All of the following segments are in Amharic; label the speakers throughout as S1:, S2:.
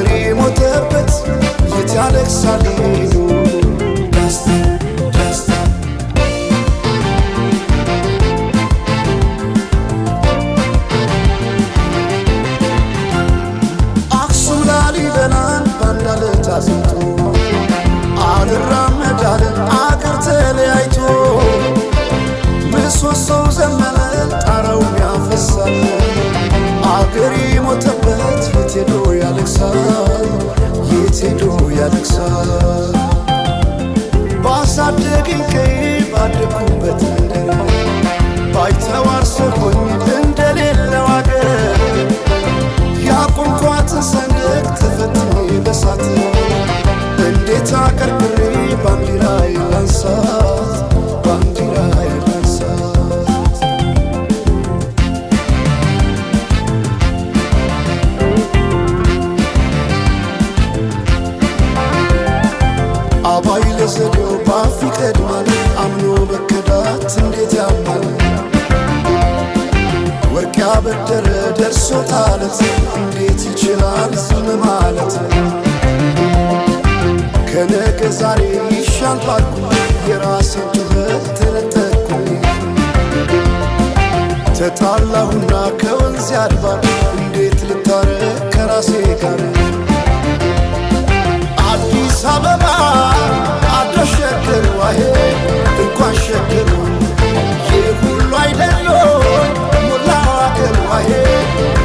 S1: አገሬ ሞተበት የት ያለቅሳል ሄዱ ደስታ ደስታ አክሱም ላሊበላን ባንዳለት አዝምቶ አልራመዳለ አገር ተለያይቶ ምሰሶው ዘመነ ጣራው ያፈሳል አገሬ ሞተበት የት ሄዶ ያለቅሳል የት ሄዶ ያለቅሳል ባሳደገኝ ቀዬ ባደኩበት መንደር ባይተዋር ሰው ሆኜ እንደሌለው አገር ያቆምኳትን ሰንደቅ ተፈትኜ በሳት እንዴት አቀርቅሬ ባንዲራዬ ላንሳት ባንዲራዬ ላንሳት አባይ ለዘዴው ባፍ ይቀድማል አምኖ በከዳት እንዴት ያማል ወርቅ ያበደረ ደርሶታለት እንዴት ይችላል ዝም ማለት ከነገ ዛሬ ይሻል ባልኩ የራሴን ጩኸት ተነጠቅኩኝ ተጣላሁና ከወንዝ አድባር እንዴት ልታረቅ ከራሴ ጋር አዲስ አበባ አድረሽ ሸገር ዋሄ እንኳን ሸገር ይህ ሁሉ አይደሎ ሞላው አገር ዋሄ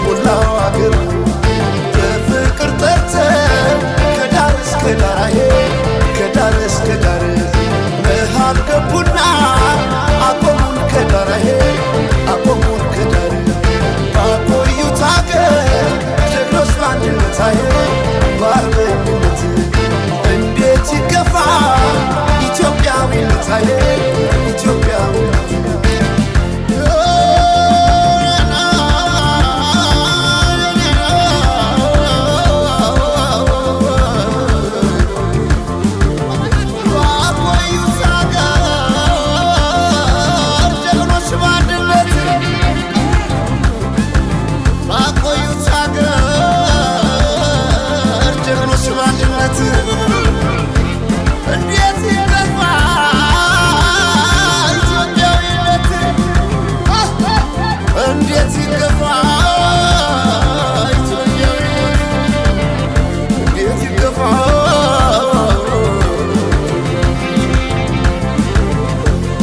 S1: ሞላው አገር በፍቅር ጠርተን ከዳር እስከ ዳር ከዳር እስከ ዳር መሃል ገቡና አቆሙን ከዳር አቆሙን ከዳር ባቆዩት አገር ጀግኖች በአንድነት በአርበኝነት እንዴት ይገፋ ኢትዮጵያዊነት ኢትዮጵያዊነት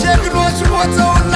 S1: ጀግኖች ሞተውላ